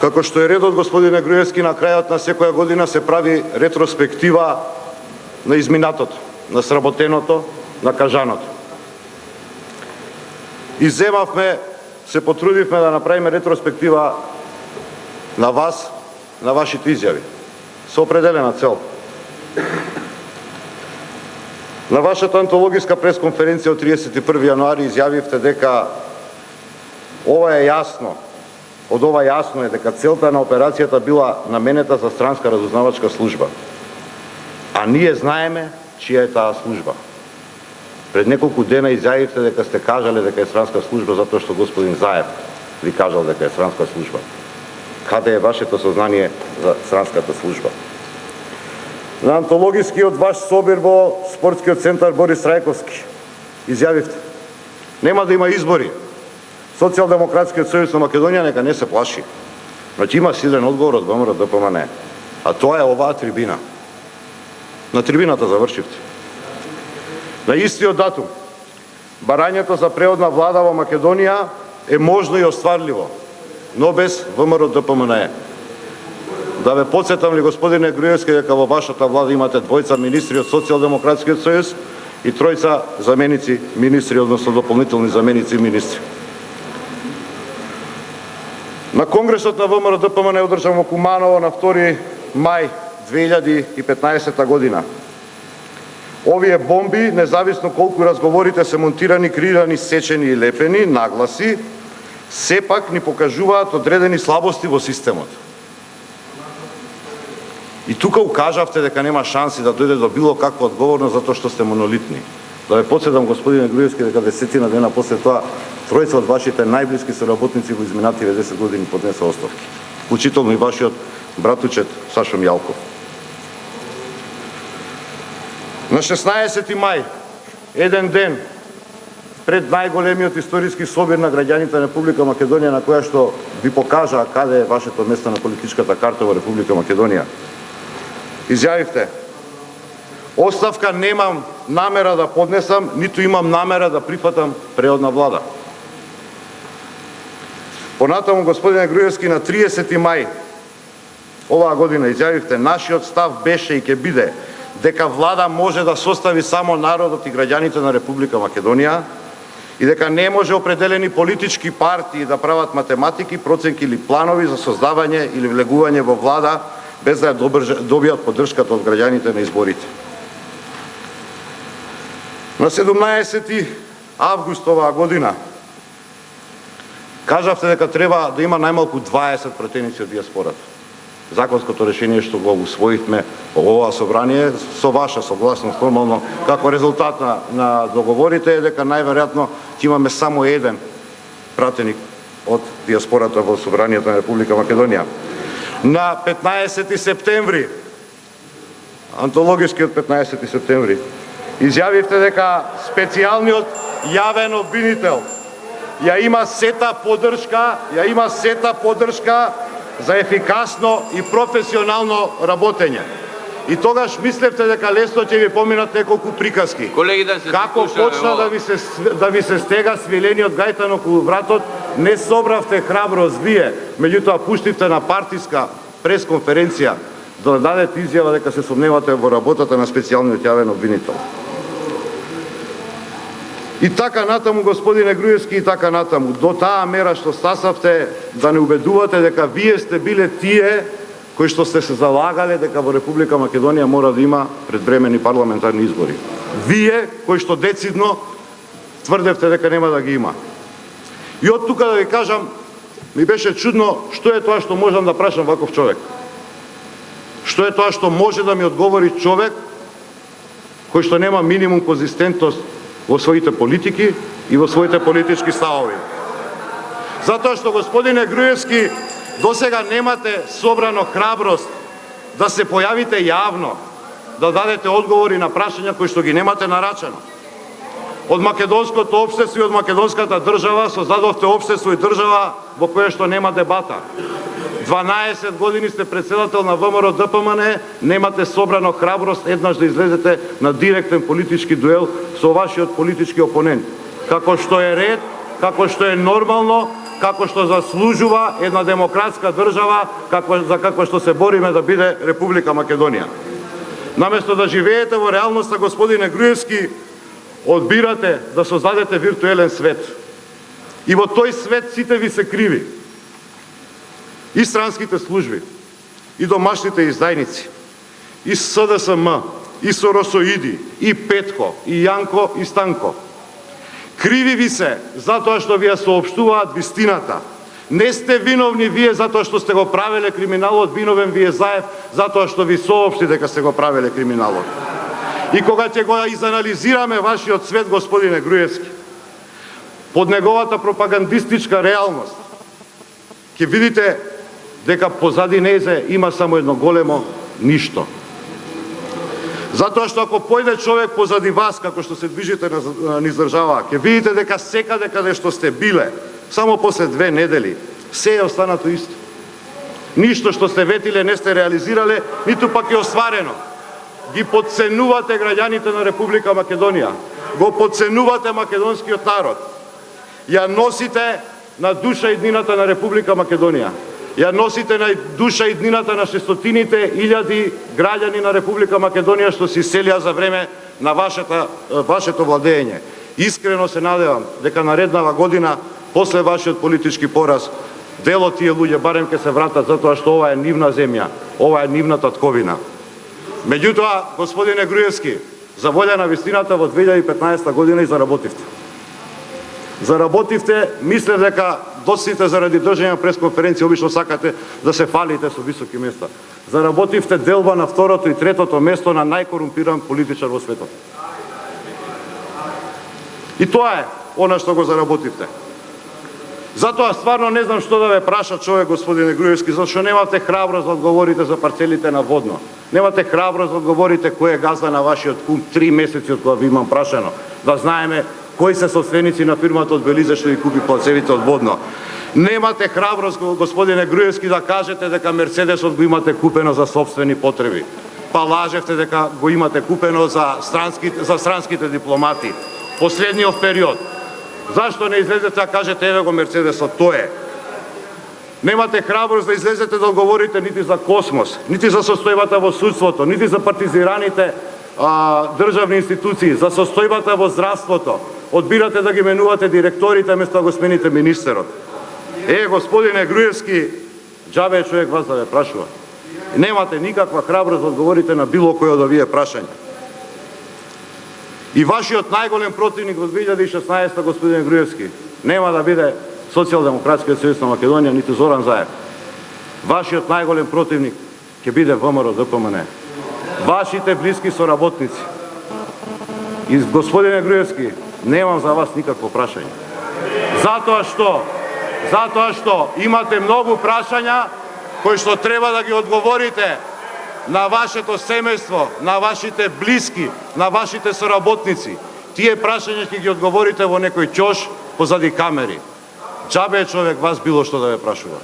Како што е редот, господине Груевски, на крајот на секоја година се прави ретроспектива на изминатото, на сработеното, на кажаното. И земавме, се потрудивме да направиме ретроспектива на вас, на вашите изјави, со определена цел. На вашата антологиска пресконференција од 31 јануари изјавивте дека ова е јасно, од ова јасно е дека целта на операцијата била наменета за странска разузнавачка служба. А ние знаеме чија е таа служба. Пред неколку дена изјавивте дека сте кажале дека е странска служба затоа што господин Заев ви кажал дека е странска служба. Каде е вашето сознание за странската служба? На антологискиот ваш собир во спортскиот центар Борис Рајковски изјавивте: нема да има избори. Социјалдемократскиот сојуз на Македонија нека не се плаши. Значи има силен одговор од ВМРО-ДПМНЕ, а тоа е оваа трибина. На трибината завршивте. На истиот датум, барањето за преодна влада во Македонија е можно и остварливо, но без ВМРО-ДПМНЕ. Да ве потсетам ли, господине Груевски, дека во вашата влада имате двојца министри од Социјалдемократскиот сојуз и тројца заменици министри, односно дополнителни заменици министри. На Конгресот на ВМРО-ДПМНЕ одржан во Куманово на 2 мај 2015 година. Овие бомби, независно колку разговорите се монтирани, креирани, сечени и лепени, нагласи, сепак ни покажуваат одредени слабости во системот. И тука укажавте дека нема шанси да дојде до било каква одговорност затоа што сте монолитни. Да ве потсетам, господине Груевски, дека 10 дена после тоа тројца од вашите најблиски соработници во изминативе 10 години поднеса оставки, вклучително и вашиот братучет Сашо Мјалков. На 16 мај, еден ден пред најголемиот историски собир на граѓаните на Република Македонија, на која што ви покажа каде е вашето место на политичката карта во Република Македонија, изјавивте: оставка немам намера да поднесам, ниту имам намера да прифатам преодна влада. Понатаму, господине Груевски, на 30 мај оваа година изјавивте: нашиот став беше и ќе биде дека влада може да состави само народот и граѓаните на Република Македонија и дека не може определени политички партии да прават математики, проценки или планови за создавање или влегување во влада без да ја добијат поддршката од граѓаните на изборите. На 17 август оваа година кажавте дека треба да има најмалку 20 пратеници од диаспората. Законското решение што го усвоивме во ова собрание со ваша согласност формално како резултат на договорите е дека најверојатно ќе имаме само еден пратеник од диаспората во собранието на Република Македонија. На 15 септември, антологискиот 15 септември, изјавивте дека специјалниот јавен обвинител ја има сета поддршка за ефикасно и професионално работење. И тогаш мислевте дека лесно ќе ви поминат неколку приказки. Како почна да ви се стега свилениот гајтан околу вратот, не собравте храброст вие, меѓутоа пуштивте на партиска пресконференција да дадете изјава дека се сомневате во работата на специјалниот јавен обвинител. И така натаму, господине Груевски, и така натаму, до таа мера што стасавте да не убедувате дека вие сте биле тие кои што сте се залагале дека во Република Македонија мора да има предвремени парламентарни избори. Вие кои што децидно тврдевте дека нема да ги има. И од тука да ви кажам, ми беше чудно што е тоа што можам да прашам ваков човек. Што е тоа што може да ми одговори човек кој што нема минимум конзистентност во своите политики и во своите политички ставови. Затоа што, господине Груевски, досега немате собрано храброст да се појавите јавно, да дадете одговори на прашања кои што ги немате нарачано. Од македонското општество и од македонската држава создадовте општество и држава во која што нема дебата. 12 години сте председател на ВМРО-ДПМНЕ, немате собрано храброст еднаш да излезете на директен политички дуел со вашиот политички опонент. Како што е ред, како што е нормално, како што заслужува една демократска држава, за каква што се бориме да биде Република Македонија. Наместо да живеете во реалноста, господине Груевски, одбирате да создадете виртуелен свет. И во тој свет сите ви се криви. И странските служби, и домашните издајници, и СДСМ, и Соросоиди, и Петко, и Јанко, и Станко. Криви ви се затоа што ви ја соопштуваат вистината. Не сте виновни вие затоа што сте го правеле криминалот, виновен ви е Заев затоа што ви соопшти дека сте го правеле криминалот. И кога ќе го изанализираме вашиот свет, господине Груевски, под неговата пропагандистичка реалност, ќе видите дека позади незе има само едно големо ништо. Затоа што ако појде човек позади вас, како што се движите низ држава, ќе видите дека секаде каде што сте биле, само после 2 недели, се е останато исто. Ништо што сте ветиле не сте реализирале, ниту пак е остварено. Ги подценувате граѓаните на Република Македонија, го подценувате македонскиот народ. Ја носите на душа и днината на Република Македонија. Ја носите на душа и днината на 600-тините илјади граѓани на Република Македонија што се иселија за време на вашето владење. Искрено се надевам дека нареднава година, после вашиот политички пораз, дел од тие луѓе барем ќе се вратат затоа што ова е нивна земја, ова е нивна татковина. Меѓутоа, господине Груевски, за волја на вистината во 2015 година и заработивте. Заработивте, мислев дека доцните заради држање на пресконференција обично сакате да се фалите со високи места. Заработивте делба на 2-то и 3-то место на најкорумпиран политичар во светот. И тоа е она што го заработивте. Затоа стварно не знам што да ве праша човек, господине Груевски, зашто немате храброст да одговорите за парцелите на Водно. Немате храброст да одговорите кој е газда на вашиот кум 3 месеци од кога ви имам прашано. Да знаеме кои се собственици на фирмата од Белизе што ги купи парцелите од Водно. Немате храброст, господине Груевски, да кажете дека Мерцедесот го имате купено за собствени потреби. Па лажевте дека го имате купено за странските дипломати. Последниот период. Зашто не излезете да кажете еве го Мерцедесот, тоа е. Немате храброст да излезете да одговорите нити за Космос, нити за состојбата во судството, нити за партизираните државни институции, за состојбата во здравството. Одбирате да ги менувате директорите место да го смените министерот. Господине Груевски, џабе човек вас да ве прашува. Немате никаква храброст да одговорите на било кој од овие прашања. И вашиот најголем противник во 2016, господине Груевски, нема да биде Социјалдемократскиот сојуз на Македонија, ниту Зоран Заев. Вашиот најголем противник ќе биде ВМРО-ДПМН. Вашите блиски соработници. И, господине Груевски, немам за вас никакво прашање. Затоа што имате многу прашања кои што треба да ги одговорите на вашето семејство, на вашите блиски, на вашите соработници. Тие прашања ќе ги одговорите во некој ќош позади камери. Џабе човек вас било што да ве прашува.